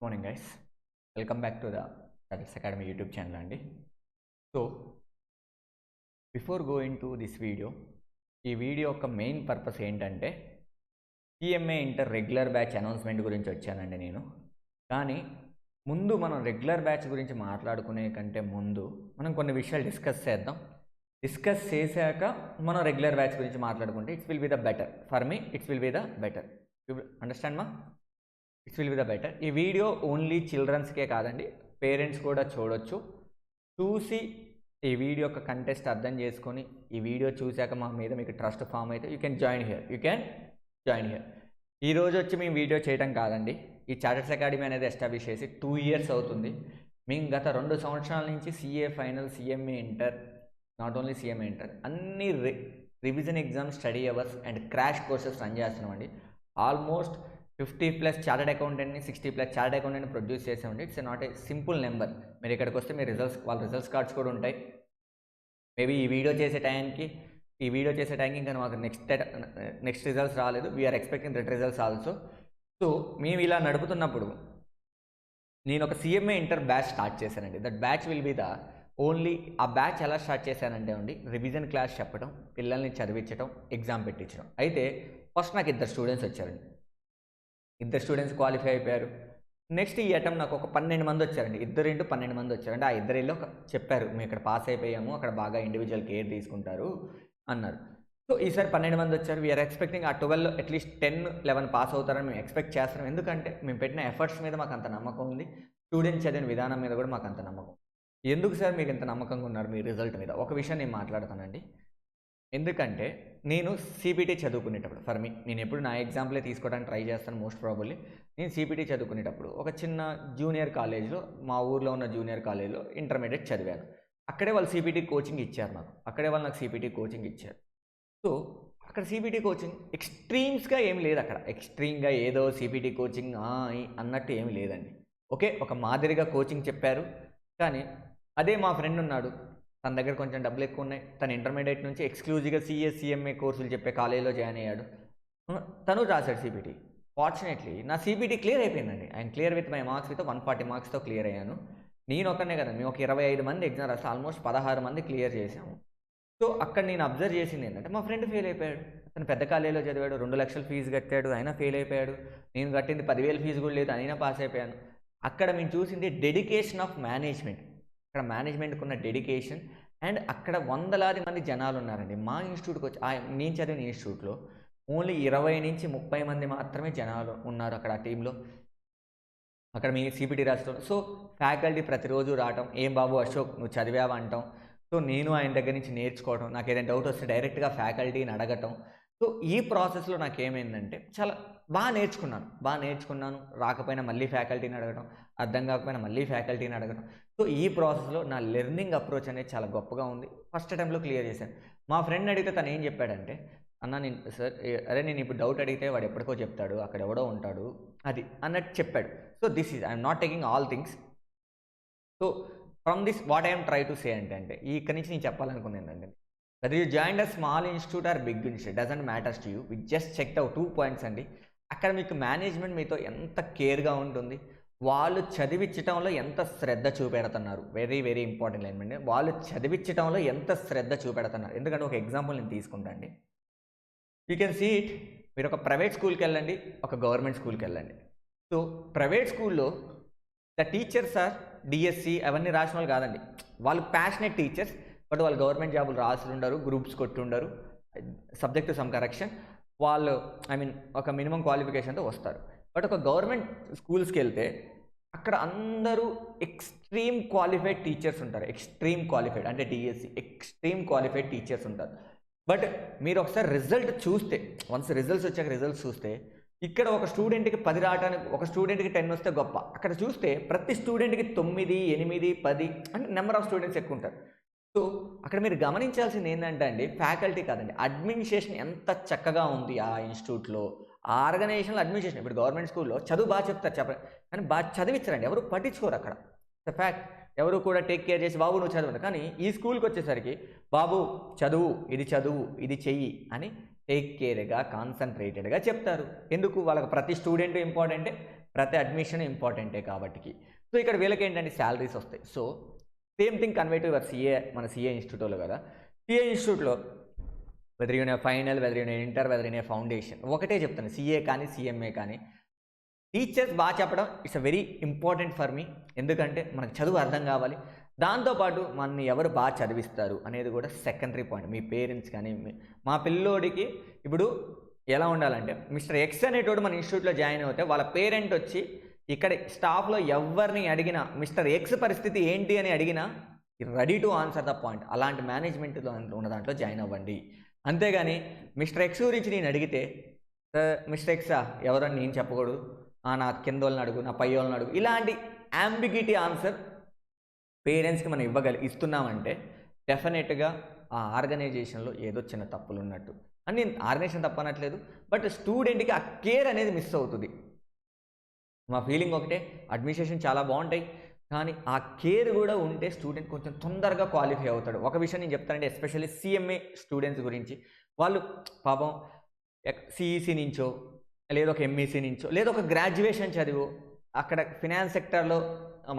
Morning guys, welcome back to the Statics Academy YouTube channel అండి. So before going to this video, ఈ video యొక్క main purpose ఏంటంటే CMA inter regular batch announcement గురించి వచ్చానండి నేను. కానీ ముందు మనం రెగ్యులర్ బ్యాచ్ గురించి మాట్లాడుకునే కంటే ముందు మనం కొన్ని విషయాలు డిస్కస్ చేద్దాం. డిస్కస్ చేశాక మనం రెగ్యులర్ బ్యాచ్ గురించి మాట్లాడుకుంటే it's will be the better for me, it's will be the better. You understand మా? It's will be the better. ఈ వీడియో ఓన్లీ చిల్డ్రన్స్కే కాదండి, పేరెంట్స్ కూడా చూడొచ్చు. చూసి ఈ వీడియో యొక్క కంటెస్ట్ అర్థం చేసుకొని ఈ వీడియో చూశాక మా మీద మీకు ట్రస్ట్ ఫామ్ అయితే యూ కెన్ జాయిన్ హియర్. ఈరోజు వచ్చి మేము వీడియో చేయడం కాదండి. ఈ చార్టర్స్ అకాడమీ అనేది ఎస్టాబ్లిష్ చేసి 2 years అవుతుంది. మేము గత 2 సంవత్సరాల నుంచి CA final, CMA inter, not only CMA inter, అన్ని revision exam study hours and crash courses run చేస్తున్నామండి. ఆల్మోస్ట్ 50+ చార్టెడ్ అకౌంటెంట్ని, 60+ చార్టెడ్ అకౌంటెంట్ని ప్రొడ్యూస్ చేసామండి. It's not a simple number. మీరు ఇక్కడికి వస్తే మీ వాళ్ళ రిజల్ట్స్ కార్డ్స్ కూడా ఉంటాయి. మేబీ ఈ వీడియో చేసే టైంకి ఇంకా మాకు నెక్స్ట్ రిజల్ట్స్ రాలేదు. We're expecting that results also. So మేము ఇలా నడుపుతున్నప్పుడు నేను ఒక సిఎంఏ ఇంటర్ బ్యాచ్ స్టార్ట్ చేశానండి. That batch will be the only. ఆ బ్యాచ్ ఎలా స్టార్ట్ చేశానంటే అండి, రివిజన్ క్లాస్ చెప్పడం, పిల్లల్ని చదివించడం, ఎగ్జామ్ పెట్టించడం. అయితే ఫస్ట్ నాకు 2 స్టూడెంట్స్ వచ్చారండి. 2 స్టూడెంట్స్ క్వాలిఫై అయిపోయారు. నెక్స్ట్ ఈ అటెంప్ట్ నాకు ఒక 12 మంది వచ్చారండి. 12 మంది వచ్చారండి. ఆ 2 చెప్పారు, మేము ఇక్కడ పాస్ అయిపోయాము, అక్కడ బాగా ఇండివిజువల్ కేర్ తీసుకుంటారు అన్నారు. సో ఈసారి 12 మంది వచ్చారు. వీఆర్ ఎక్స్పెక్టింగ్ ఆ 12 అట్లీస్ట్ 10-11 పాస్ అవుతారని మేము ఎక్స్పెక్ట్ చేస్తున్నాం. ఎందుకంటే మేము పెట్టిన ఎఫర్ట్స్ మీద మాకు అంత నమ్మకం ఉంది. స్టూడెంట్స్ చదివిన విధానం మీద కూడా మాకు అంత నమ్మకం. ఎందుకు సార్ మీకు ఇంత నమ్మకంగా ఉన్నారు మీ రిజల్ట్ మీద? ఒక విషయం నేను మాట్లాడతానండి. ఎందుకంటే నేను సిబిటీ చదువుకునేటప్పుడు, ఫర్ మీ, నేను ఎప్పుడు నా ఎగ్జాంపులే తీసుకోవడానికి ట్రై చేస్తాను మోస్ట్ ప్రాబబ్లీ. నేను సిబిటీ చదువుకునేటప్పుడు ఒక చిన్న జూనియర్ కాలేజ్లో, మా ఊర్లో ఉన్న జూనియర్ కాలేజ్లో ఇంటర్మీడియట్ చదివాను. అక్కడే వాళ్ళు సిబిటీ కోచింగ్ ఇచ్చారు నాకు సిబిటీ కోచింగ్ ఇచ్చారు. సో అక్కడ సిబిటీ కోచింగ్ ఎక్స్ట్రీమ్స్గా ఏమి లేదు. అక్కడ ఎక్స్ట్రీమ్గా ఏదో సిబిటీ కోచింగ్ అన్నట్టు ఏమి లేదండి. ఓకే, ఒక మాదిరిగా కోచింగ్ చెప్పారు. కానీ అదే మా ఫ్రెండ్ ఉన్నాడు, తన దగ్గర కొంచెం డబ్బులు ఎక్కువ ఉన్నాయి. తను ఇంటర్మీడియట్ నుంచి ఎక్స్క్లూజివ్గా సిఎంఏ కోర్సులు చెప్పే కాలేజీలో జాయిన్ అయ్యాడు. తను రాశాడు సిబిటీ. ఫార్చునేట్లీ నా సిబిటీ క్లియర్ అయిపోయిందండి. I'm clear with my marks. 140 మార్క్స్తో క్లియర్ అయ్యాను. నేను ఒకనే కదా, మేము ఒక 25 మంది ఎగ్జామ్ రాస్తే ఆల్మోస్ట్ 16 మంది క్లియర్ చేసాము. సో అక్కడ నేను అబ్జర్వ్ చేసింది ఏంటంటే, మా ఫ్రెండ్ ఫెయిల్ అయిపోయాడు. అతను పెద్ద కాలేజీలో చదివాడు, 2 లక్షలు ఫీజు కట్టాడు, అయినా ఫెయిల్ అయిపోయాడు. నేను కట్టింది 10,000 ఫీజు కూడా లేదు, అయినా పాస్ అయిపోయాను. అక్కడ మేము చూసింది డెడికేషన్ ఆఫ్ మేనేజ్మెంట్. అక్కడ మేనేజ్మెంట్కి ఉన్న డెడికేషన్. అండ్ అక్కడ వందలాది మంది జనాలు ఉన్నారండి. మా ఇన్స్టిట్యూట్కి వచ్చి, నేను చదివిన ఇన్స్టిట్యూట్లో ఓన్లీ 20 నుంచి 30 మంది మాత్రమే జనాలు ఉన్నారు అక్కడ ఆ టీంలో. అక్కడ మీ సిబిటీ రాష్ట్రం. సో ఫ్యాకల్టీ ప్రతిరోజు రావటం, ఏం బాబు అశోక్ నువ్వు చదివావా అంటాం. సో నేను ఆయన దగ్గర నుంచి నేర్చుకోవడం, నాకు ఏదైనా డౌట్ వస్తే డైరెక్ట్గా ఫ్యాకల్టీని అడగటం. సో ఈ ప్రాసెస్లో నాకేమైందంటే చాలా బాగా నేర్చుకున్నాను. రాకపోయినా మళ్ళీ ఫ్యాకల్టీని అడగడం, అర్థం కాకపోయినా మళ్ళీ ఫ్యాకల్టీని అడగడం. సో ఈ ప్రాసెస్లో నా లెర్నింగ్ అప్రోచ్ అనేది చాలా గొప్పగా ఉంది. ఫస్ట్ అటెంప్ట్లో క్లియర్ చేశాను. మా ఫ్రెండ్ అడిగితే తను ఏం చెప్పాడంటే, అన్న నేను సార్ నేను ఇప్పుడు డౌట్ అడిగితే వాడు ఎప్పటికో చెప్తాడు, అక్కడ ఎవడో ఉంటాడు అది అన్నట్టు చెప్పాడు. So this is I'm not taking all things. So from this what I'm try to say అంటే ఇక్కడ నుంచి నేను చెప్పాలనుకుంది ఏంటంటే, that you joined a small institute or big institute doesn't matters to you. We just checked out 2 points అండి. అక్కడ మీకు management మీతో ఎంత కేర్గా ఉంటుంది, వాళ్ళు చదివించడంలో ఎంత శ్రద్ధ చూపెడుతున్నారు. వెరీ వెరీ ఇంపార్టెంట్ లైన్ అండి. వాళ్ళు చదివించడంలో ఎంత శ్రద్ధ చూపెడుతున్నారు. ఎందుకంటే ఒక ఎగ్జాంపుల్ నేను తీసుకుంటా అండి. You can see it. మీరు ఒక ప్రైవేట్ స్కూల్కి వెళ్ళండి, ఒక గవర్నమెంట్ స్కూల్కి వెళ్ళండి. సో ప్రైవేట్ స్కూల్లో ద టీచర్స్ ఆర్ డిఎస్సి అవన్నీ రాసిన వాళ్ళు కాదండి. వాళ్ళు ప్యాషనెట్ టీచర్స్, బట్ వాళ్ళు గవర్నమెంట్ జాబులు రాసి ఉండరు, గ్రూప్స్ కొట్టి ఉండరు, సబ్జెక్ట్ టు సమ్ కరెక్షన్. వాళ్ళు ఒక మినిమం క్వాలిఫికేషన్తో వస్తారు. బట్ ఒక గవర్నమెంట్ స్కూల్స్కి వెళ్తే అక్కడ అందరూ ఎక్స్ట్రీమ్ క్వాలిఫైడ్ టీచర్స్ ఉంటారు. ఎక్స్ట్రీమ్ క్వాలిఫైడ్ అంటే డిఎస్సి ఎక్స్ట్రీమ్ క్వాలిఫైడ్ టీచర్స్ ఉంటారు. బట్ మీరు ఒకసారి రిజల్ట్ చూస్తే, వన్స్ రిజల్ట్స్ వచ్చాక రిజల్ట్స్ చూస్తే, ఇక్కడ ఒక స్టూడెంట్కి 10 రావడానికి, ఒక స్టూడెంట్కి 10 వస్తే గొప్ప. అక్కడ చూస్తే ప్రతి స్టూడెంట్కి 9, 8, 10 అంటే నెంబర్ ఆఫ్ స్టూడెంట్స్ ఎక్కువ ఉంటారు. సో అక్కడ మీరు గమనించాల్సింది ఏంటంటే అండి, ఫ్యాకల్టీ కాదండి, అడ్మినిస్ట్రేషన్ ఎంత చక్కగా ఉంది ఆ ఇన్స్టిట్యూట్లో. ఆ ఆర్గనైజేషన్లో అడ్మినిస్ట్రేషన్. ఇప్పుడు గవర్నమెంట్ స్కూల్లో చదువు బాగా చెప్తారు, కానీ బాగా చదివించరండి, ఎవరు పట్టించుకోరు అక్కడ. ద ఫ్యాక్ట్, ఎవరు కూడా టేక్ కేర్ చేసి బాబు నువ్వు చదవరు. కానీ ఈ స్కూల్కి వచ్చేసరికి బాబు చదువు, ఇది చెయ్యి అని టేక్ కేర్గా, కాన్సన్ట్రేటెడ్గా చెప్తారు. ఎందుకు? వాళ్ళకి ప్రతి స్టూడెంట్ ఇంపార్టెంటే, ప్రతి అడ్మిషన్ ఇంపార్టెంటే కాబట్టి. సో ఇక్కడ వీళ్ళకి ఏంటంటే శాలరీస్ వస్తాయి. So same thing convey to your CA, మన సీఏ ఇన్స్టిట్యూట్లో కదా. సీఏ ఇన్స్టిట్యూట్లో whether you're final, whether you're inter, whether you're foundation, ఒకటే చెప్తాను, సీఏ కానీ సిఎంఏ కానీ టీచర్స్ బాగా చెప్పడం it's a very important for me. ఎందుకంటే మనకు చదువు అర్థం కావాలి, దాంతోపాటు మనని ఎవరు బాగా చదివిస్తారు అనేది కూడా సెకండరీ పాయింట్. మీ పేరెంట్స్ కానీ మా పిల్లోడికి ఇప్పుడు ఎలా ఉండాలంటే మిస్టర్ ఎక్స్ అనేటోడు మన ఇన్స్టిట్యూట్లో జాయిన్ అవుతే వాళ్ళ పేరెంట్ వచ్చి ఇక్కడ స్టాఫ్లో ఎవరిని అడిగినా మిస్టర్ ఎక్స్ పరిస్థితి ఏంటి అని అడిగినా ready to answer the point. అలాంటి మేనేజ్మెంట్లో ఉన్న దాంట్లో జాయిన్ అవ్వండి. అంతేగాని మిస్టర్ ఎక్స్ గురించి నేను అడిగితే మిస్టర్ ఎక్సా ఎవరని నేను చెప్పకూడదు, నా కింద వాళ్ళని అడుగు, నా పై వాళ్ళని అడుగు, ఇలాంటి అంబిగ్యూటీ ఆన్సర్ పేరెంట్స్కి మనం ఇస్తున్నామంటే డెఫినెట్గా ఆ ఆర్గనైజేషన్లో ఏదో చిన్న తప్పులు ఉన్నట్టు. అని నేను ఆర్గనైజేషన్ తప్పు అనట్లేదు, బట్ స్టూడెంట్కి ఆ కేర్ అనేది మిస్ అవుతుంది. మా ఫీలింగ్ ఒకటే, అడ్మినిస్ట్రేషన్ చాలా బాగుంటాయి కానీ ఆ కేర్ కూడా ఉంటే స్టూడెంట్ కొంచెం తొందరగా క్వాలిఫై అవుతాడు. ఒక విషయం నేను చెప్తానంటే ఎస్పెషల్లీ సిఎంఏ స్టూడెంట్స్ గురించి, వాళ్ళు పాపం సిఈసి నుంచో లేదా ఒక ఎంఈసి నుంచో లేదా ఒక గ్రాడ్యుయేషన్ చదివో అక్కడ ఫినాన్స్ సెక్టర్లో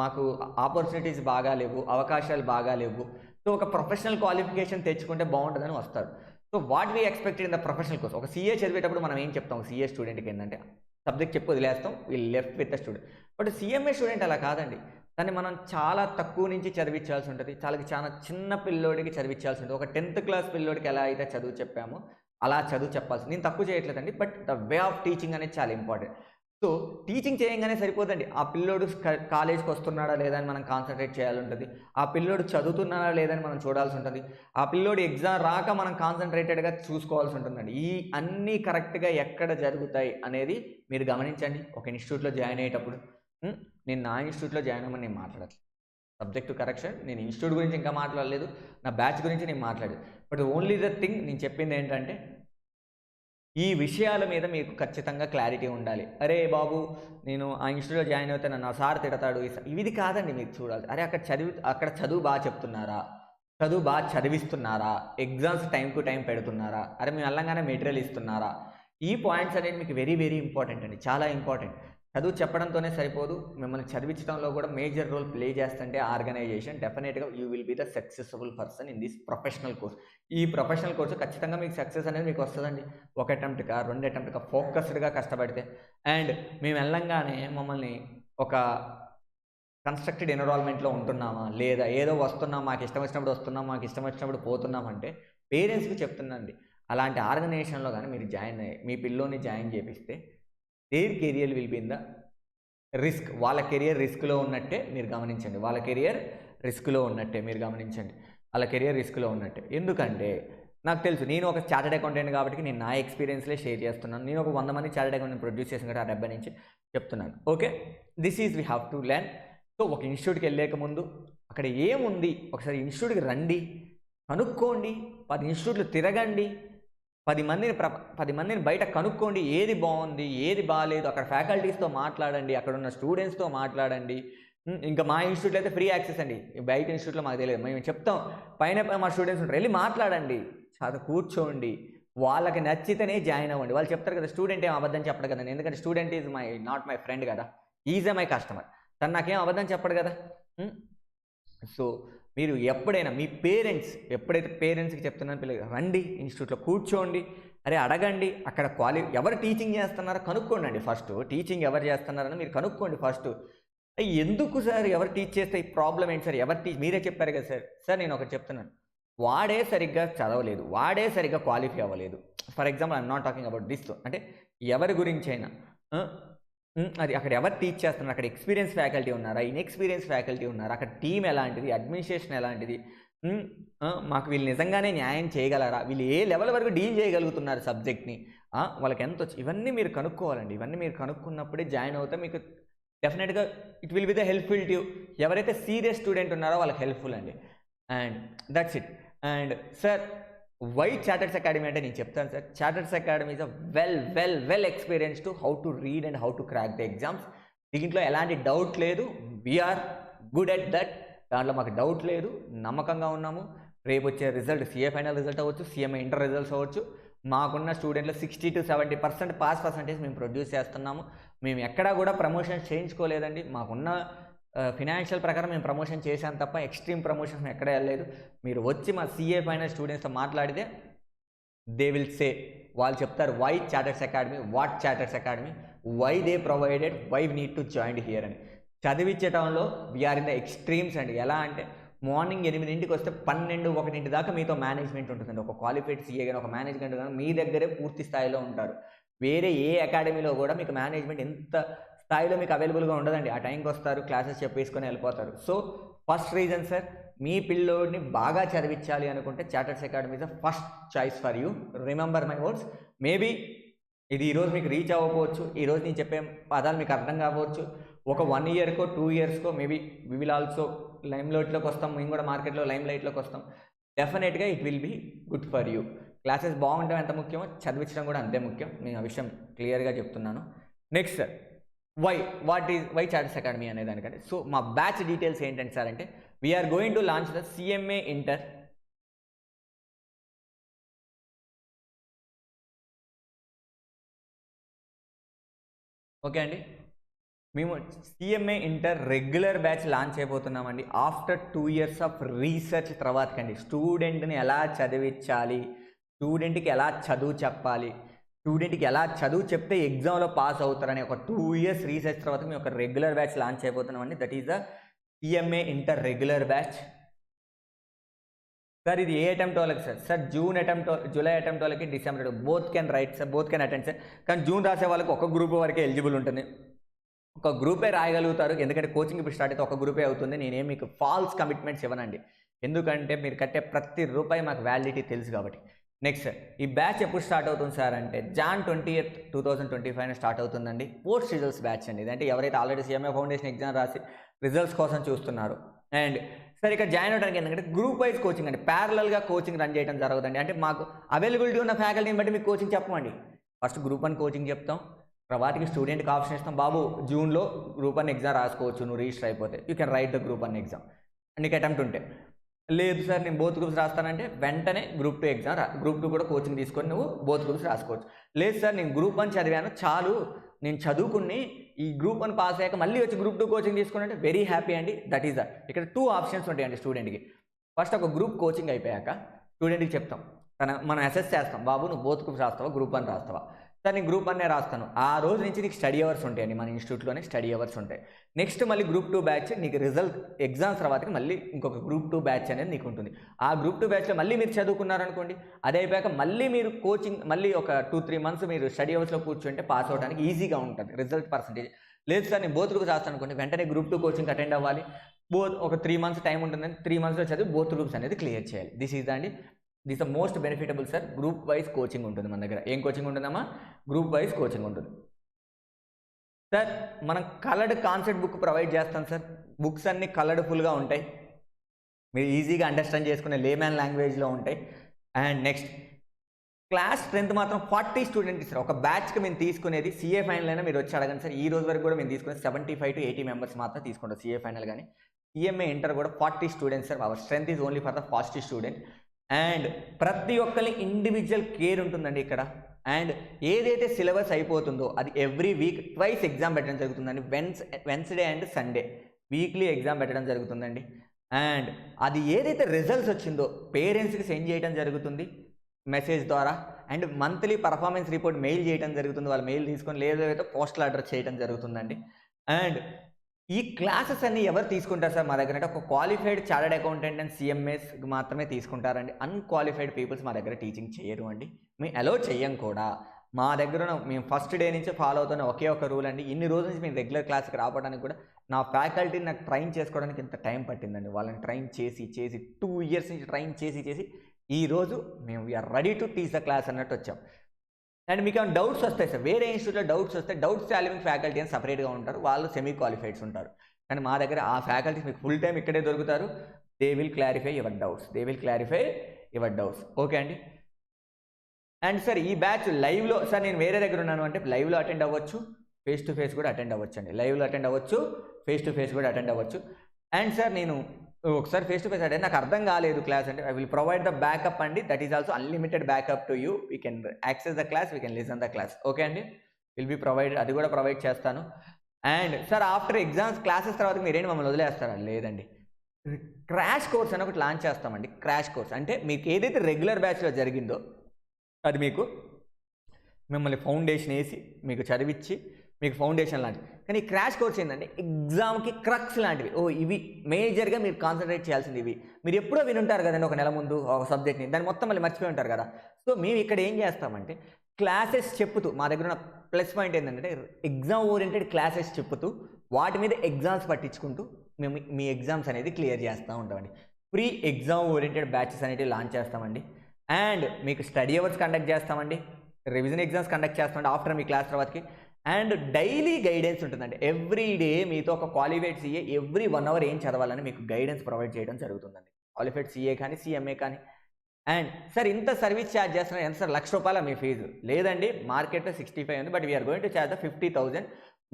మాకు ఆపర్చునిటీస్ బాగా లేవు, అవకాశాలు బాగా లేవు, సో ఒక ప్రొఫెషనల్ క్వాలిఫికేషన్ తెచ్చుకుంటే బాగుంటుందని వస్తారు. So what we expected in the professional course. ఒక సీఏ చదివేటప్పుడు మనం ఏం చెప్తాం, సీఏ స్టూడెంట్కి ఏంటంటే సబ్జెక్ట్ చెప్పి వదిలేస్తాం, వీళ్ళు left with the student. But CMA student అలా కాదండి, దాన్ని మనం చాలా తక్కువ నుంచి చదివించాల్సి ఉంటుంది, చాలా చిన్న పిల్లోడికి చదివించాల్సి ఉంటుంది. ఒక 10th క్లాస్ పిల్లోడికి ఎలా అయితే చదువు చెప్పామో అలా చదువు చెప్పాల్సి. నేను తక్కువ చేయట్లేదండి, but the way of teaching అనేది చాలా ఇంపార్టెంట్. సో టీచింగ్ చేయగానే సరిపోదండి, ఆ పిల్లోడు కాలేజ్కి వస్తున్నాడా లేదా అని మనం కాన్సన్ట్రేట్ చేయాలి ఉంటుంది, ఆ పిల్లోడు చదువుతున్నాడా లేదని మనం చూడాల్సి ఉంటుంది, ఆ పిల్లోడు ఎగ్జామ్ రాక మనం కాన్సన్ట్రేటెడ్గా చూసుకోవాల్సి ఉంటుందండి. ఈ అన్నీ కరెక్ట్గా ఎక్కడ జరుగుతాయి అనేది మీరు గమనించండి ఒక ఇన్స్టిట్యూట్లో జాయిన్ అయ్యేటప్పుడు. నేను నా ఇన్స్టిట్యూట్లో జాయిన్ అవ్వమని నేను మాట్లాడట్లేదు, సబ్జెక్టు కరెక్షన్, నేను ఇన్స్టిట్యూట్ గురించి ఇంకా మాట్లాడలేదు, నా బ్యాచ్ గురించి నేను మాట్లాడలేదు. బట్ ఓన్లీ ద థింగ్ నేను చెప్పింది ఏంటంటే ఈ విషయాల మీద మీకు ఖచ్చితంగా క్లారిటీ ఉండాలి. అరే బాబు నేను ఆ ఇన్స్టిట్యూట్లో జాయిన్ అవుతే నన్ను సార్ తిడతాడు, ఇది కాదండి మీకు చూడాలి. అరే అక్కడ చదువు బాగా చెప్తున్నారా, చదువు బాగా చదివిస్తున్నారా, ఎగ్జామ్స్ టైం టు టైం పెడుతున్నారా, అరే మేము వెళ్ళంగానే మెటీరియల్ ఇస్తున్నారా, ఈ పాయింట్స్ అనేది మీకు వెరీ వెరీ ఇంపార్టెంట్ అండి, చాలా ఇంపార్టెంట్. చదువు చెప్పడంతోనే సరిపోదు, మిమ్మల్ని చదివించడంలో కూడా మేజర్ రోల్ ప్లే చేస్తుంటే ఆర్గనైజేషన్, డెఫినెట్గా you will be the successful person in this professional course. ఈ ప్రొఫెషనల్ కోర్సు ఖచ్చితంగా మీకు సక్సెస్ అనేది మీకు వస్తుందండి. ఒక అటెంప్ట్గా 2 అటెంప్ట్గా ఫోకస్డ్గా కష్టపడితే. అండ్ మేము వెళ్ళంగానే మమ్మల్ని ఒక కన్స్ట్రక్టెడ్ ఎన్విరాన్మెంట్లో ఉంటున్నామా లేదా ఏదో వస్తున్నాం, మాకు ఇష్టం వచ్చినప్పుడు వస్తున్నాం, మాకు ఇష్టం వచ్చినప్పుడు పోతున్నామంటే పేరెంట్స్కి చెప్తున్నాండి, అలాంటి ఆర్గనైజేషన్లో కానీ మీరు జాయిన్ అయ్యి మీ పిల్లోని జాయిన్ చేపిస్తే their career will be in the risk. వాళ్ళ కెరియర్ రిస్క్లో ఉన్నట్టే మీరు గమనించండి, వాళ్ళ కెరియర్ రిస్క్లో ఉన్నట్టే మీరు గమనించండి, వాళ్ళ కెరియర్ రిస్క్లో ఉన్నట్టే. ఎందుకంటే నాకు తెలుసు, నేను ఒక చార్టెడ్ అకౌంటెంట్ కాబట్టి నేను నా ఎక్స్పీరియన్స్లే షేర్ చేస్తున్నాను. నేను ఒక 100 మంది చార్టెడ్ అకౌంటెంట్ ప్రొడ్యూస్ చేసిన కాబట్టి ఆ 70 నుంచి చెప్తున్నాను. Okay, this is we have to learn. So ఒక ఇన్స్టిట్యూట్కి వెళ్ళేక ముందు అక్కడ ఏముంది ఒకసారి ఇన్స్టిట్యూట్కి రండి, కనుక్కోండి, 10 ఇన్స్టిట్యూట్లు తిరగండి, 10 మందిని బయట కనుక్కోండి, ఏది బాగుంది ఏది బాగాలేదు, అక్కడ ఫ్యాకల్టీస్తో మాట్లాడండి, అక్కడ ఉన్న స్టూడెంట్స్తో మాట్లాడండి. ఇంకా మా ఇన్స్టిట్యూట్లో అయితే ఫ్రీ యాక్సెస్ అండి, బయట ఇన్స్టిట్యూట్లో మాకు తెలియదు, మేము చెప్తాం పైన మా స్టూడెంట్స్ ఉంటారు, వెళ్ళి మాట్లాడండి, చాలా కూర్చోండి, వాళ్ళకి నచ్చితేనే జాయిన్ అవ్వండి. వాళ్ళు చెప్తారు కదా, స్టూడెంట్ ఏం అబద్ధం చెప్పడు కదండి, ఎందుకంటే student is not my friend కదా, ఈజ్ మై కస్టమర్, తను నాకేం అబద్ధం చెప్పడు కదా. సో మీరు ఎప్పుడైనా మీ పేరెంట్స్ ఎప్పుడైతే పేరెంట్స్కి చెప్తున్నారో పిల్లలు రండి ఇన్స్టిట్యూట్లో కూర్చోండి, అరే అడగండి, అక్కడ ఎవరు టీచింగ్ చేస్తున్నారో కనుక్కోండి. ఫస్ట్ టీచింగ్ ఎవరు చేస్తున్నారని మీరు కనుక్కోండి ఫస్ట్. ఎందుకు సార్ ఎవరు టీచ్ చేస్తే ఈ ప్రాబ్లం ఏంటి సార్, మీరే చెప్పారు కదా సార్ నేను ఒకటి చెప్తున్నాను, వాడే సరిగ్గా చదవలేదు, వాడే సరిగ్గా క్వాలిఫై అవ్వలేదు. For example I'm not talking about this, అంటే ఎవరి గురించి అయినా అది అక్కడ ఎవరు టీచ్ చేస్తున్నారు, అక్కడ ఎక్స్పీరియన్స్ ఫ్యాకల్టీ ఉన్నారా, ఇన్ఎక్స్పీరియన్స్ ఫ్యాకల్టీ ఉన్నారా, అక్కడ టీం ఎలాంటిది, అడ్మినిస్ట్రేషన్ ఎలాంటిది, మాకు వీళ్ళు నిజంగానే న్యాయం చేయగలరా, వీళ్ళు ఏ లెవెల్ వరకు డీల్ చేయగలుగుతున్నారు సబ్జెక్ట్ని, వాళ్ళకి ఎంత వచ్చి, ఇవన్నీ మీరు కనుక్కోవాలండి. ఇవన్నీ మీరు కనుక్కున్నప్పుడే జాయిన్ అవుతే మీకు డెఫినెట్గా it will be the helpful to ఎవరైతే సీరియస్ స్టూడెంట్ ఉన్నారో వాళ్ళకి హెల్ప్ఫుల్ అండి. And that's it. And sir why Charters Academy అంటే నేను చెప్తాను sir, Charters Academy is a well experience to how to read and how to crack the exams. దీంట్లో ఎలాంటి doubt లేదు, వీఆర్ గుడ్ అట్ దట్, దాంట్లో మాకు doubt లేదు, నమ్మకంగా ఉన్నాము. రేపు వచ్చే రిజల్ట్ సిఏ ఫైనల్ రిజల్ట్ అవ్వచ్చు, సిఎంఏ ఇంటర్ రిజల్ట్స్ అవ్వచ్చు, మాకున్న స్టూడెంట్లు 60 to 70% పాస్ పర్సంటేజ్ మేము ప్రొడ్యూస్ చేస్తున్నాము. మేము ఎక్కడా కూడా ప్రమోషన్స్ చేయించుకోలేదండి. మాకున్న ఫినాన్షియల్ ప్రకారం మేము ప్రమోషన్ చేశాం తప్ప ఎక్స్ట్రీమ్ ప్రమోషన్స్ ఎక్కడ వెళ్ళలేదు. మీరు వచ్చి మా CA ఫైనల్ స్టూడెంట్స్తో మాట్లాడితే దే విల్ సే, వాళ్ళు చెప్తారు why Charters Academy, what Charters Academy, why they provided, why need to join here అని. చదివించడంలో వీఆర్ ఇన్ ద ఎక్స్ట్రీమ్స్ అండి. ఎలా అంటే మార్నింగ్ 8 వస్తే 12-1 దాకా మీతో మేనేజ్మెంట్ ఉంటుందండి. ఒక క్వాలిఫైడ్ CA కానీ ఒక మేనేజ్మెంట్ కానీ మీ దగ్గరే పూర్తి స్థాయిలో ఉంటారు. వేరే ఏ అకాడమీలో కూడా మీకు మేనేజ్మెంట్ ఎంత స్థాయిలో మీకు అవైలబుల్గా ఉండదండి. ఆ టైంకి వస్తారు, క్లాసెస్ చెప్పేసుకొని వెళ్ళిపోతారు. సో ఫస్ట్ రీజన్ సార్, మీ పిల్లోడిని బాగా చదివించాలి అనుకుంటే charters Academy is the first choice for you. Remember my words. Maybe ఇది ఈరోజు మీకు రీచ్ అవ్వకపోవచ్చు, ఈరోజు నేను చెప్పే పదాలు మీకు అర్థం కావచ్చు. ఒక 1 ఇయర్కో 2 ఇయర్స్కో maybe we will also lime లైట్లోకి వస్తాం, మేము కూడా మార్కెట్లో లైమ్ లైట్లోకి వస్తాం. డెఫినెట్గా it will be good for you. Classes బాగుండడం ఎంత ముఖ్యమో చదివించడం కూడా అంతే ముఖ్యం. నేను ఆ విషయం క్లియర్గా చెప్తున్నాను. Next sir, why Charters Academy అనే దానికంటే, సో మా బ్యాచ్ డీటెయిల్స్ ఏంటంటే సార్ అంటే, we're going to launch the CMA inter. Okay అండి, మేము CMA inter regular batch launch అయిపోతున్నామండి. ఆఫ్టర్ 2 ఇయర్స్ ఆఫ్ రీసెర్చ్ తర్వాతకండి స్టూడెంట్ని ఎలా చదివించాలి, స్టూడెంట్కి ఎలా చదువు చెప్పాలి, స్టూడెంట్కి ఎలా చదువు చెప్తే ఎగ్జామ్లో పాస్ అవుతారని ఒక 2 ఇయర్స్ రీసెర్చ్ తర్వాత మేము ఒక రెగ్యులర్ బ్యాచ్ లాంచ్ అయిపోతున్నామండి. That is the CMA inter regular batch. Sir ఇది ఏ అటెంప్ట్ వాళ్ళకి sir June attempt, July attempt వాళ్ళకి, December both can write sir, both can attend sir. కానీ జూన్ రాసే వాళ్ళకి ఒక గ్రూప్ వరకే ఎలిజిబుల్ ఉంటుంది, ఒక గ్రూపే రాయగలుగుతారు. ఎందుకంటే కోచింగ్ ఇప్పుడు స్టార్ట్ అయితే ఒక గ్రూపే అవుతుంది. నేనేం మీకు ఫాల్స్ కమిట్మెంట్స్ ఇవ్వనండి, ఎందుకంటే మీరు కట్టే ప్రతి రూపాయి మాకు వ్యాలిడిటీ తెలుసు కాబట్టి. నెక్స్ట్ ఈ బ్యాచ్ ఎప్పుడు స్టార్ట్ అవుతుంది సార్ అంటే Jan 20th 2025 స్టార్ట్ అవుతుందండి. పోస్ట్ రిజల్ట్స్ బ్యాచ్ అండి. ఇదంటే ఎవరైతే ఆల్రెడీ CMA ఫౌండేషన్ ఎగ్జామ్ రాసి రిజల్ట్స్ కోసం చూస్తున్నారు. అండ్ సార్ ఇక్కడ జాయిన్ అవ్వడానికి ఎందుకంటే గ్రూప్ వైజ్ కోచింగ్ అండి, ప్యారలల్గా కోచింగ్ రన్ చేయడం జరుగుతుంది. అంటే మాకు అవైలబిలిటీ ఉన్న ఫ్యాకల్టీని బట్టి మీకు కోచింగ్ చెప్పమండి. ఫస్ట్ గ్రూప్ 1 కోచింగ్ చెప్తాం, తర్వాతకి స్టూడెంట్కి ఆప్షన్ ఇస్తాం. బాబు జూన్లో గ్రూప్ 1 ఎగ్జామ్ రాసుకోవచ్చు, నువ్వు రిజిస్టర్ అయిపోతే you can write the group 1 exam. నీకు అటెంప్ట్ ఉంటే. లేదు సార్ నేను బోత్ గ్రూప్స్ రాస్తానంటే వెంటనే గ్రూప్ 2 ఎగ్జామ్ గ్రూప్ 2 కూడా కోచింగ్ తీసుకొని నువ్వు బోత్ గ్రూప్స్ రాసుకోవచ్చు. లేదు సార్ నేను గ్రూప్ 1 చదివాను చాలు, నేను చదువుకుని ఈ గ్రూప్ 1 పాస్ అయ్యాక మళ్ళీ వచ్చి గ్రూప్ 2 కోచింగ్ తీసుకుని వెరీ హ్యాపీ అండి. That is that. ఇక్కడ 2 ఆప్షన్స్ ఉంటాయండి స్టూడెంట్కి. ఫస్ట్ ఒక గ్రూప్ కోచింగ్ అయిపోయాక స్టూడెంట్కి చెప్తాం, మనం అసెస్ చేస్తాం, బాబు నువ్వు బోత్ గ్రూప్స్ రాస్తావా, గ్రూప్ 1 రాస్తావా. సార్ నేను గ్రూప్ 1 రాస్తాను. ఆ రోజు నుంచి నీకు స్టడీ అవర్స్ ఉంటాయండి, మన ఇన్స్టిట్యూట్లోనే స్టడీ అవర్స్ ఉంటాయి. నెక్స్ట్ మళ్ళీ గ్రూప్ 2 బ్యాచ్, నీకు రిజల్ట్ ఎగ్జామ్స్ తర్వాతకి మళ్ళీ ఇంకొక గ్రూప్ 2 బ్యాచ్ అనేది నీకు ఉంటుంది. ఆ గ్రూప్ 2 బ్యాచ్లో మళ్ళీ మీరు చదువుకున్నారనుకోండి, అది అయిపోయాక మళ్ళీ మీరు కోచింగ్ మళ్ళీ ఒక 2-3 మంత్స్ మీరు స్టడీ అవర్స్లో కూర్చుంటే పాస్ అవడానికి ఈజీగా ఉంటుంది రిజల్ట్ పర్సంటేజ్. లేదు సార్ నేను బోత్ గ్రూప్స్ రాస్తాను అనుకోండి, వెంటనే గ్రూప్ 2 కోచింగ్ అటెండ్ అవ్వాలి. ఒక 3 మంత్స్ టైం ఉంటుందని 3 మంత్స్లో చదివి బోత్ గ్రూప్స్ అనేది క్లియర్ చేయాలి. This the most benefitable sir. Group wise coaching ఉంటుంది మన దగ్గర. ఏం కోచింగ్ ఉంటుందమ్మా? గ్రూప్ వైజ్ కోచింగ్ ఉంటుంది సార్. మనం కలర్డ్ కాన్సెప్ట్ బుక్ ప్రొవైడ్ చేస్తాం సార్. బుక్స్ అన్నీ కలర్ఫుల్గా ఉంటాయి, మీరు ఈజీగా అండర్స్టాండ్ చేసుకునే లేమ్యాన్ లాంగ్వేజ్లో ఉంటాయి. అండ్ నెక్స్ట్ క్లాస్ స్ట్రెంత్ మాత్రం 40 స్టూడెంట్స్ సార్. ఒక బ్యాచ్కి మేము తీసుకునేది CA ఫైనల్ అయినా మీరు వచ్చి అడగండి సార్. ఈ రోజు వరకు కూడా మేము తీసుకునేది 75 to 80 మెంబర్స్ మాత్రం తీసుకుంటాం CA ఫైనల్. కానీ CMA ఇంటర్ కూడా 40 students sir. Our strength is only for the 40 student. And ప్రతి ఒక్కరి ఇండివిజువల్ కేర్ ఉంటుందండి ఇక్కడ. అండ్ ఏదైతే సిలబస్ అయిపోతుందో అది ఎవ్రీ వీక్ ట్వైస్ ఎగ్జామ్ పెట్టడం జరుగుతుందండి. Wednesday and Sunday weekly exam పెట్టడం జరుగుతుందండి. అండ్ అది ఏదైతే రిజల్ట్స్ వచ్చిందో పేరెంట్స్కి సెండ్ చేయడం జరుగుతుంది మెసేజ్ ద్వారా. And monthly performance report mail చేయడం జరుగుతుంది, వాళ్ళు మెయిల్ తీసుకొని లేదైతే పోస్టల్ ఆర్డర్ చేయడం జరుగుతుందండి. అండ్ ఈ క్లాసెస్ అన్నీ ఎవరు తీసుకుంటారు సార్ మా దగ్గర అంటే ఒక qualified chartered accountant and CMAs మాత్రమే తీసుకుంటారండి. అన్క్వాలిఫైడ్ పీపుల్స్ మా దగ్గర టీచింగ్ చేయరు అండి, మేము అలో చెయ్యం కూడా. మా దగ్గర మేము ఫస్ట్ డే నుంచి ఫాలో అవుతున్న ఒకే ఒక రూల్ అండి. ఇన్ని రోజుల నుంచి మేము రెగ్యులర్ క్లాస్కి రావడానికి కూడా నా ఫ్యాకల్టీని నాకు ట్రైన్ చేసుకోవడానికి ఇంత టైం పట్టిందండి. వాళ్ళని ట్రైన్ చేసి 2 ఇయర్స్ నుంచి ట్రైన్ చేసి ఈరోజు మేము we're ready to teach the class అన్నట్టు వచ్చాం. అండ్ మీకు ఏమైనా డౌట్స్ వస్తాయి సార్, వేరే ఇన్స్టిట్యూట్లో డౌట్స్ వస్తే డౌట్స్ సాల్వింగ్ ఫ్యాకల్టీ అని సపరేట్గా ఉంటారు, వాళ్ళు సెమీ క్వాలిఫైడ్స్ ఉంటారు. కానీ మా దగ్గర ఆ ఫ్యాకల్టీస్ మీకు ఫుల్ టైం ఇక్కడే దొరుకుతారు. They will clarify your doubts. Okay అండి. అండ్ సార్ ఈ బ్యాచ్ లైవ్లో సార్ నేను వేరే దగ్గర ఉన్నాను అంటే లైవ్లో అటెండ్ అవ్వచ్చు, ఫేస్ టు ఫేస్ కూడా అటెండ్ అవ్వచ్చు అండి. లైవ్లో అటెండ్ అవ్వచ్చు, ఫేస్ టు ఫేస్ కూడా అటెండ్ అవ్వచ్చు. అండ్ సార్ నేను ఒకసారి ఫేస్ టు ఫేస్ అంటే నాకు అర్థం కాలేదు క్లాస్ అంటే I will provide the backup అండి. That is also unlimited backup to you. We can access the class, we can listen the class. Okay అండి. విల్ బి ప్రొవైడ్, అది కూడా ప్రొవైడ్ చేస్తాను. And sir after exams classes తర్వాత మీరేంటి మమ్మల్ని వదిలేస్తారా? లేదండి, క్రాష్ కోర్స్ అని ఒకటి లాంచ్ చేస్తామండి. క్రాష్ కోర్స్ అంటే మీకు ఏదైతే రెగ్యులర్ బ్యాచ్లో జరిగిందో అది మీకు మిమ్మల్ని ఫౌండేషన్ వేసి మీకు చదివించి మీకు ఫౌండేషన్ లాంటివి. కానీ ఈ క్రాష్ కోర్స్ ఏంటంటే ఎగ్జామ్కి క్రక్స్ లాంటివి. ఇవి మేజర్గా మీరు కాన్సన్ట్రేట్ చేయాల్సింది. ఇవి మీరు ఎప్పుడో వినుంటారు కదండి ఒక నెల ముందు ఒక సబ్జెక్ట్ని, దాన్ని మొత్తం మళ్ళీ మర్చిపోయి ఉంటారు కదా. సో మేము ఇక్కడ ఏం చేస్తామంటే క్లాసెస్ చెప్పుతూ, మా దగ్గర ఉన్న ప్లస్ పాయింట్ ఏంటంటే ఎగ్జామ్ ఓరియంటెడ్ క్లాసెస్ చెప్పుతూ వాటి మీద ఎగ్జామ్స్ పట్టించుకుంటూ మేము మీ ఎగ్జామ్స్ అనేది క్లియర్ చేస్తూ ఉంటామండి. ప్రీ ఎగ్జామ్ ఓరియంటెడ్ బ్యాచెస్ అనేవి లాంచ్ చేస్తామండి. అండ్ మీకు స్టడీ అవర్స్ కండక్ట్ చేస్తామండి, రివిజన్ ఎగ్జామ్స్ కండక్ట్ చేస్తామండి ఆఫ్టర్ మీ క్లాస్ తర్వాతకి. అండ్ డైలీ గైడెన్స్ ఉంటుందండి. ఎవ్రీ డే మీతో ఒక క్వాలిఫైడ్ సీఏ ఎవ్రీ 1 hour ఏం చదవాలని మీకు గైడెన్స్ ప్రొవైడ్ చేయడం జరుగుతుందండి. క్వాలిఫైడ్ సీఏ కానీ సిఎంఏ కానీ. అండ్ సార్ ఇంత సర్వీస్ ఛార్జ్ చేస్తున్నారు ఎంత సార్? ₹1,00,000 మీ ఫీజు? లేదండి, మార్కెట్లో 65 ఉంది, but we're going to charge 50,000.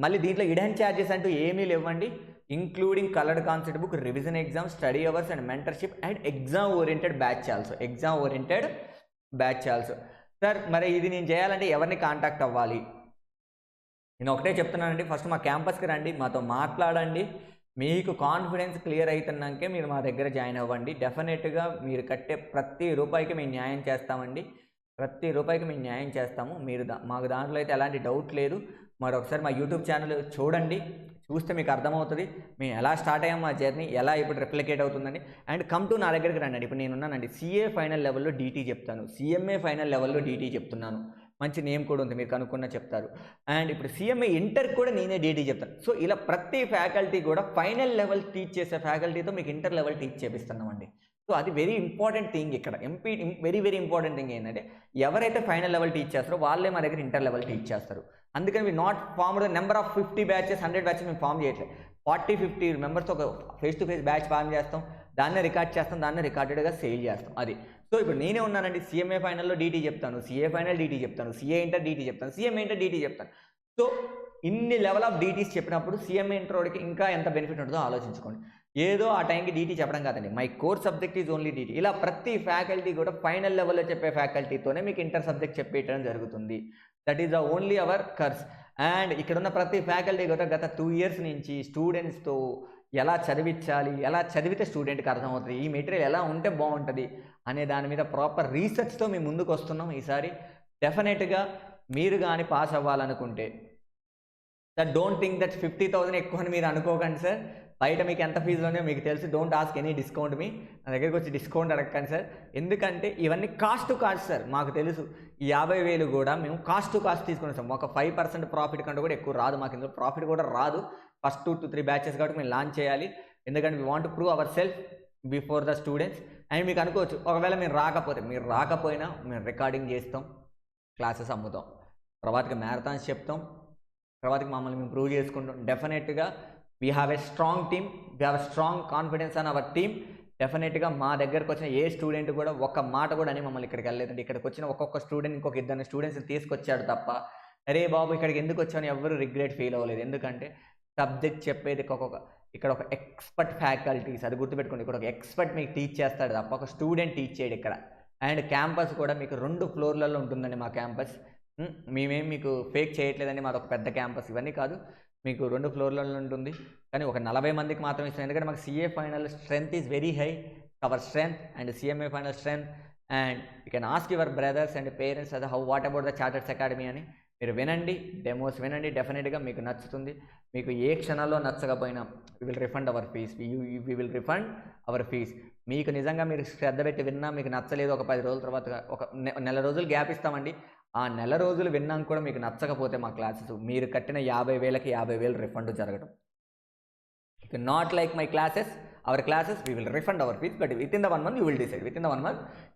మళ్ళీ దీంట్లో ఇడెన్ ఛార్జెస్ అంటూ ఏమీ లేవండి, including coloured concept book, revision exam, study hours and mentorship and exam oriented batch also. Exam oriented batch also. Sir మరి ఇది నేను చేయాలంటే ఎవరిని కాంటాక్ట్ అవ్వాలి? నేను ఒకటే చెప్తున్నానండి, ఫస్ట్ మా క్యాంపస్కి రండి, మాతో మాట్లాడండి. మీకు కాన్ఫిడెన్స్ క్లియర్ అవుతున్నాకే మీరు మా దగ్గర జాయిన్ అవ్వండి. డెఫినెట్గా మీరు కట్టే ప్రతి రూపాయికి మేము న్యాయం చేస్తామండి. ప్రతి రూపాయికి మేము న్యాయం చేస్తాము. మీరు మాకు దాంట్లో అయితే ఎలాంటి డౌట్ లేదు. మరొకసారి మా యూట్యూబ్ ఛానల్ చూడండి, చూస్తే మీకు అర్థమవుతుంది మేము ఎలా స్టార్ట్ అయ్యాం, మా జర్నీ ఎలా ఇప్పుడు రిప్లికేట్ అవుతుందండి. అండ్ కమ్ టు నా దగ్గరికి రండి. ఇప్పుడు నేను ఉన్నానండి, సిఏ ఫైనల్ లెవెల్లో డీటీ చెప్తాను, సిఎంఏ ఫైనల్ లెవెల్లో డీటీ చెప్తున్నాను. మంచి నేమ్ కూడా ఉంది, మీరు కనుక్కున్న చెప్తారు. అండ్ ఇప్పుడు సిఎంఏ ఇంటర్ కూడా నేనే డీటీ చెప్తాను. సో ఇలా ప్రతి ఫ్యాకల్టీ కూడా ఫైనల్ లెవెల్ టీచ్ చేసే ఫ్యాకల్టీతో మీకు ఇంటర్ లెవెల్ టీచ్ చేపిస్తున్నామండి. సో అది వెరీ ఇంపార్టెంట్ థింగ్ ఇక్కడ. వెరీ ఇంపార్టెంట్ థింగ్ ఏంటంటే ఎవరైతే ఫైనల్ లెవెల్ టీచ్ చేస్తారో వాళ్ళే మా దగ్గర ఇంటర్ లెవెల్ టీచ్ చేస్తారు. అందుకని మీ not form the number of 50 batches 100 batches మేము ఫామ్ చేయట్లేదు. 40-50 మెంబర్స్ ఒక face to face batch form చేస్తాం, దాన్నే రికార్డ్ చేస్తాం, దాన్నే రికార్డెడ్గా సేల్ చేస్తాం. అది సో ఇప్పుడు నేనే ఉన్నానండి, సిఎంఏ ఫైనల్లో డీటీ చెప్తాను, సిఏ ఫైనల్ డీటీ చెప్తాను, సిఏ ఇంటర్ డీటీ చెప్తాను, సిఎంఏ ఇంటర్ డీటీ చెప్తాను. సో ఇన్ని లెవెల్ ఆఫ్ డీటీస్ చెప్పినప్పుడు సిఎంఏ ఇంటర్కి ఇంకా ఎంత బెనిఫిట్ ఉంటుందో ఆలోచించుకోండి. ఏదో ఆ టైంకి డీటీ చెప్పడం కాదండి, my core subject is only DT. ఇలా ప్రతి ఫ్యాకల్టీ కూడా ఫైనల్ లెవెల్లో చెప్పే ఫ్యాకల్టీతోనే మీకు ఇంటర్ సబ్జెక్ట్ చెప్పేయడం జరుగుతుంది. That is the only our curse. And ఇక్కడ ఉన్న ప్రతి ఫ్యాకల్టీ కూడా గత 2 years నుంచి స్టూడెంట్స్తో ఎలా చదివించాలి, ఎలా చదివితే స్టూడెంట్కి అర్థమవుతుంది, ఈ మెటీరియల్ ఎలా ఉంటే బాగుంటుంది అనే దాని మీద ప్రాపర్ రీసెర్చ్తో మేము ముందుకు వస్తున్నాం ఈసారి. డెఫినెట్గా మీరు కానీ పాస్ అవ్వాలనుకుంటే దట్ డోంట్ థింక్ దట్ 50,000 ఎక్కువ అని మీరు అనుకోకండి సార్. బయట మీకు ఎంత ఫీజులోనే మీకు తెలిసి, డోంట్ ఆస్క్ ఎనీ డిస్కౌంట్. మీ నా దగ్గరికి వచ్చి డిస్కౌంట్ అడగండి సార్. ఎందుకంటే ఇవన్నీ కాస్ట్ టు కాస్ట్ సార్. మాకు తెలుసు ఈ 50,000 కూడా మేము కాస్ట్ టు కాస్ట్ తీసుకుని ఒక 5% ప్రాఫిట్ కంటే కూడా ఎక్కువ రాదు మాకు. ఇందులో ప్రాఫిట్ కూడా రాదు. ఫస్ట్ 2 to 3 బ్యాచెస్ కాబట్టి మేము లాంచ్ చేయాలి. ఎందుకంటే we want to prove our self before the students. And మీకు అనుకోవచ్చు, ఒకవేళ మీరు రాకపోయినా మేము రికార్డింగ్ చేస్తాం, క్లాసెస్ అమ్ముతాం, తర్వాతకి మ్యారథాన్స్ చెప్తాం, తర్వాతకి మమ్మల్ని మేము ప్రూవ్ చేసుకుంటాం. డెఫినెట్గా we have a strong team, we have strong confidence on our team. డెఫినెట్గా మా దగ్గరకు వచ్చిన ఏ స్టూడెంట్ కూడా ఒక్క మాట కూడా అని మమ్మల్ని ఇక్కడికి వెళ్ళలేదండి. ఇక్కడికి వచ్చిన ఒక్కొక్క స్టూడెంట్ ఇంకొక 2 స్టూడెంట్స్ తీసుకొచ్చాడు తప్ప, అరే బాబు ఇక్కడికి ఎందుకు వచ్చామని ఎవరు రిగ్రెట్ ఫీల్ అవ్వలేదు. ఎందుకంటే సబ్జెక్ట్ చెప్పేది ఇక్కడ ఒక ఎక్స్పర్ట్ ఫ్యాకల్టీస్, అది గుర్తుపెట్టుకోండి. ఇక్కడ ఒక ఎక్స్పర్ట్ మీకు టీచ్ చేస్తాడు తప్ప ఒక స్టూడెంట్ టీచ్ చేయడు ఇక్కడ. అండ్ క్యాంపస్ కూడా మీకు 2 floorలలో ఉంటుందండి మా క్యాంపస్. మేమేం మీకు ఫేక్ చేయట్లేదండి, మాది ఒక పెద్ద క్యాంపస్ ఇవన్నీ కాదు. మీకు 2 floorలలో ఉంటుంది, కానీ ఒక 40 మందికి మాత్రం ఇస్తాం. ఎందుకంటే మాకు CA final strength is very high, our strength, and CMA final strength. And you can ask your brothers and parents అది what about the Charters Academy అని. మీరు వినండి, డెమోస్ వినండి, డెఫినెట్గా మీకు నచ్చుతుంది. మీకు ఏ క్షణాల్లో నచ్చకపోయినా we will refund our fees, we will refund our fees. మీకు నిజంగా మీరు శ్రద్ధ పెట్టి విన్నా మీకు నచ్చలేదు, ఒక 10 రోజుల తర్వాత ఒక నెల రోజులు గ్యాప్ ఇస్తామండి. ఆ నెల రోజులు విన్నాక కూడా మీకు నచ్చకపోతే మా క్లాసెస్ మీరు కట్టిన 50,000కి 50,000 రిఫండ్ జరగడం. If you not like my classes, our classes, we will refund our fees, but with in the 1 month you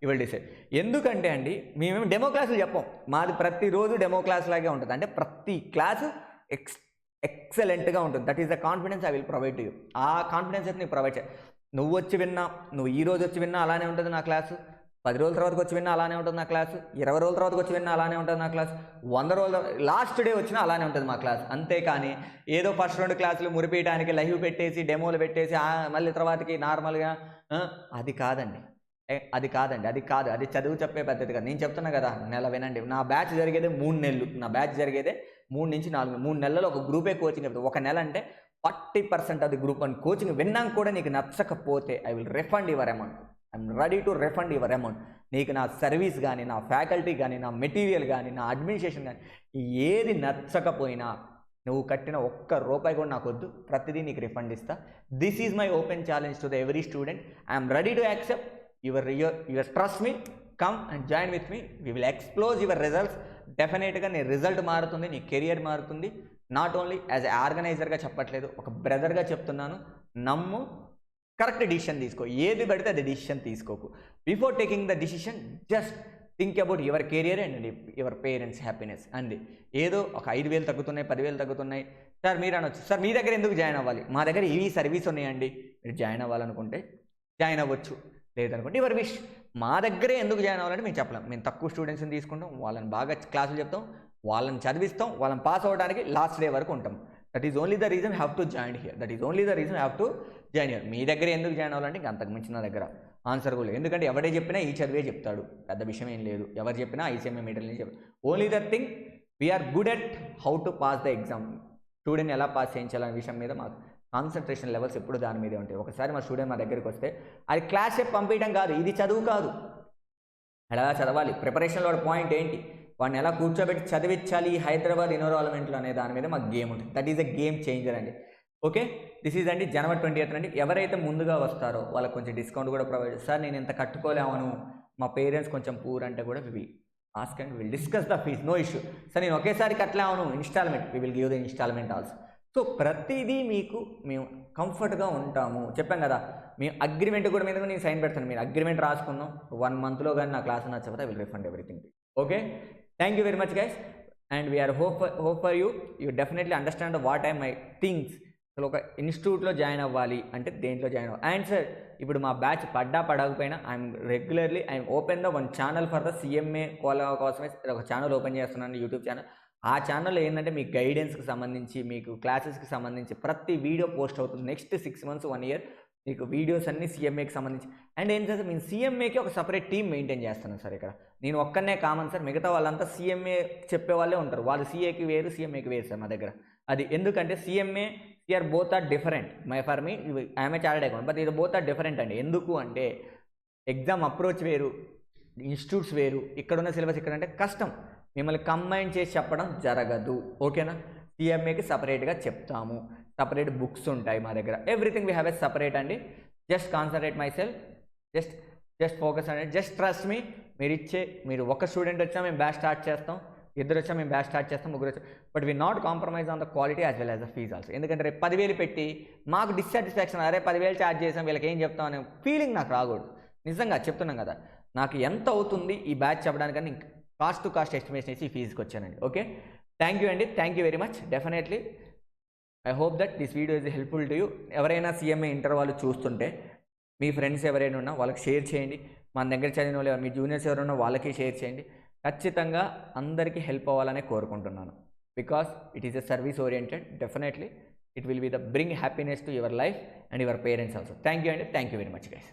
will decide. ఎందుకంటే అండి మేమేమి డెమో క్లాసులు చెప్పాం, మాది ప్రతిరోజు డెమో క్లాస్ లాగే ఉంటుంది. అంటే ప్రతి క్లాసు ఎక్సలెంట్గా ఉంటుంది. That is the confidence I will provide to you. ఆ కాన్ఫిడెన్స్ అయితే నీకు ప్రొవైడ్ చేయాలి. నువ్వు వచ్చి విన్నా, నువ్వు ఈ రోజు వచ్చి విన్నా అలానే ఉంటుంది నా క్లాసు, 10 రోజుల తర్వాతకి వచ్చి విన్నా అలానే ఉంటుంది నా క్లాసు, 20 రోజుల తర్వాతకి వచ్చి విన్నా అలానే ఉంటుంది నా క్లాస్, 100 రోజుల లాస్ట్ డే వచ్చినా అలానే ఉంటుంది మా క్లాస్. అంతేకాని ఏదో ఫస్ట్ 2 క్లాసులు మురిపేయడానికి లైవ్ పెట్టేసి డెమోలు పెట్టేసి మళ్ళీ తర్వాతకి నార్మల్గా అది కాదండి. అది కాదండి, అది కాదు, అది చదువు చెప్పే పద్ధతి కాదు. నేను చెప్తున్నా కదా, నెల వినండి. నా బ్యాచ్ జరిగేదే 3 నెలలు. నా బ్యాచ్ జరిగేదే 3 నుంచి 4 3 నెలల్లో ఒక గ్రూపే కోచింగ్ చెప్తాను. ఒక నెల అంటే 40% అది గ్రూప్ 1 కోచింగ్ విన్నాక కూడా నీకు నచ్చకపోతే I will refund your amount. I'm ready to refund your amount. నీకు నా సర్వీస్ కానీ, నా ఫ్యాకల్టీ కానీ, నా మెటీరియల్ కానీ, నా అడ్మినిస్ట్రేషన్ కానీ ఏది నచ్చకపోయినా నువ్వు కట్టిన ఒక్క రూపాయి కూడా నాకు వద్దు, ప్రతిదీ నీకు రిఫండ్ ఇస్తా. This is my open challenge to the every student. I'm ready to accept your trust me, come and join with me. We will expose your results. డెఫినెట్గా నీ రిజల్ట్ మారుతుంది, నీ కెరియర్ మారుతుంది. నాట్ ఓన్లీ యాజ్ ఎ ఆర్గనైజర్గా చెప్పట్లేదు, ఒక బ్రదర్గా చెప్తున్నాను. నమ్ము, correct decision తీసుకో. ఏది పడితే అది డిసిషన్ తీసుకోకు. Before taking the decision just think about your career and your parents happiness. అండి ఏదో ఒక 5,000 తగ్గుతున్నాయి, 10,000 తగ్గుతున్నాయి సార్ మీరు అనొచ్చు. సార్ మీ దగ్గర ఎందుకు జాయిన్ అవ్వాలి? మా దగ్గర ఈ సర్వీస్ ఉన్నాయండి, మీరు జాయిన్ అవ్వాలనుకుంటే జాయిన్ అవ్వచ్చు, లేదనుకుంటే యువర్ విష్. మా దగ్గరే ఎందుకు జాయిన్ అవ్వాలంటే మేము చెప్పలేం. మేము తక్కువ స్టూడెంట్స్ని తీసుకుంటాం, వాళ్ళని బాగా క్లాసులు చెప్తాం, వాళ్ళని చదివిస్తాం, వాళ్ళని పాస్ అవ్వడానికి లాస్ట్ డే వరకు ఉంటాం. That is only the reason have to join here. That is only the reason have to join here. మీ దగ్గర ఎందుకు జాయిన్ అవ్వాలంటే ఇంకా అంతకు మించిన నా దగ్గర ఆన్సర్ కూడా లేదు. ఎందుకంటే ఎవడే చెప్పినా ఈ చదివే చెప్తాడు, పెద్ద విషయం ఏం లేదు. ఎవరు చెప్పినా ఐసీఎంఏ మెటీరియల్ చెప్తాడు. Only the thing we're good at how to pass the exam. Student ఎలా పాస్ చేయించాలనే విషయం మీద మాకు కాన్సన్ట్రేషన్ లెవెల్స్ ఎప్పుడు దాని మీదే ఉంటాయి. ఒకసారి మా స్టూడెంట్ మా దగ్గరికి వస్తే అది క్లాస్ చెప్పి పంపించడం కాదు, ఇది చదువు కాదు. ఎలా చదవాలి, ప్రిపరేషన్లో పాయింట్ ఏంటి, వాడిని ఎలా కూర్చోబెట్టి చదివించాలి హైదరాబాద్ ఎన్విరాన్మెంట్లో అనే దాని మీద మాకు గేమ్ ఉంటుంది. That is a game changer అండి. ఓకే, దిస్ ఈజ్ అండి January 20th అండి. ఎవరైతే ముందుగా వస్తారో వాళ్ళకి కొంచెం డిస్కౌంట్ కూడా ప్రొవైడ్ చేస్తారు. సార్ నేను ఇంత కట్టుకోలేమను, మా పేరెంట్స్ కొంచెం పూర్ అంటే కూడా we ask and will discuss the fees, no issue. Sir నేను ఒకేసారి కట్టలేమను, installment, we will give the installment also. So ప్రతిదీ మీకు మేము కంఫర్ట్గా ఉంటాము. చెప్పాం కదా, మేము అగ్రిమెంట్ కూడా మీద నేను సైన్ పెడతాను. మీరు అగ్రిమెంట్ రాసుకున్నాం 1 monthలో కానీ నా క్లాస్ నచ్చకపోతే I will refund everything. Okay, thank you very much guys. And we're hope for you definitely understand what I my things. అసలు ఒక ఇన్స్టిట్యూట్లో జాయిన్ అవ్వాలి అంటే దేంట్లో జాయిన్ అవ్వాలి. అండ్ సార్ ఇప్పుడు మా బ్యాచ్ పడకపోయినా I'm open the 1 channel for the CMA కోసమే ఒక ఛానల్ ఓపెన్ చేస్తున్నాను, యూట్యూబ్ ఛానల్. ఆ ఛానల్లో ఏంటంటే మీకు గైడెన్స్కి సంబంధించి, మీకు క్లాసెస్కి సంబంధించి ప్రతి వీడియో పోస్ట్ అవుతుంది. నెక్స్ట్ 6 months 1 year మీకు వీడియోస్ అన్నీ CMAకి సంబంధించి. అండ్ ఏం సార్ నేను CMAకి ఒక సపరేట్ టీమ్ మెయింటైన్ చేస్తున్నాను సార్. ఇక్కడ నేను ఒక్కనే కామన్ సార్, మిగతా వాళ్ళంతా CMA చెప్పే వాళ్ళే ఉంటారు. వాళ్ళు CAకి వేరు, CMAకి వేరు సార్ మా దగ్గర. అది ఎందుకంటే CMA CR both are different. For me I'm a chartered account, but ఇది బోత్ ఆర్ డిఫరెంట్ అండి. ఎందుకు అంటే ఎగ్జామ్ అప్రోచ్ వేరు, ఇన్స్టిట్యూట్స్ వేరు, ఇక్కడున్న సిలబస్ ఇక్కడ అంటే కష్టం. మిమ్మల్ని కంబైన్ చేసి చెప్పడం జరగదు. ఓకేనా, CMAకి సపరేట్గా చెప్తాము, సపరేట్ బుక్స్ ఉంటాయి మా దగ్గర. Everything we have a separate అండి. Just concentrate myself, just focus అండి, జస్ట్ ట్రస్ట్ మీ. మీరు ఒక స్టూడెంట్ వచ్చా మేము బ్యాచ్ స్టార్ట్ చేస్తాం, 2 వచ్చా మేము బ్యాచ్ స్టార్ట్ చేస్తాం, 3 వచ్చా. But we not compromise on the quality as well as the fees also. ఎందుకంటే రేపు 10,000 పెట్టి మాకు డిస్సాటిస్ఫాక్షన్, అరే 10,000 ఛార్జ్ చేసాం వీళ్ళకి ఏం చెప్తాం అనే ఫీలింగ్ నాకు రాకూడదు. నిజంగా చెప్తున్నాం కదా, నాకు ఎంత అవుతుంది ఈ బ్యాచ్ చెప్పడానికని కాస్ట్ టు కాస్ట్ ఎస్టిమేషన్ వేసి ఈ ఫీజుకి వచ్చానండి. ఓకే, థ్యాంక్ యూ అండి, thank you very much. Definitely I hope that this video is helpful to you. ఎవరైనా CMA ఇంటర్ వాళ్ళు చూస్తుంటే మీ ఫ్రెండ్స్ ఎవరైనా ఉన్నా వాళ్ళకి షేర్ చేయండి. మన దగ్గర చదివిన వాళ్ళు, మీ జూనియర్స్ ఎవరైనా వాళ్ళకి షేర్ చేయండి. ఖచ్చితంగా అందరికీ హెల్ప్ అవ్వాలనే కోరుకుంటున్నాను. Because it is a service oriented. Definitely it will be the bring happiness to your life and your parents also. Thank you అండి, thank you very much guys.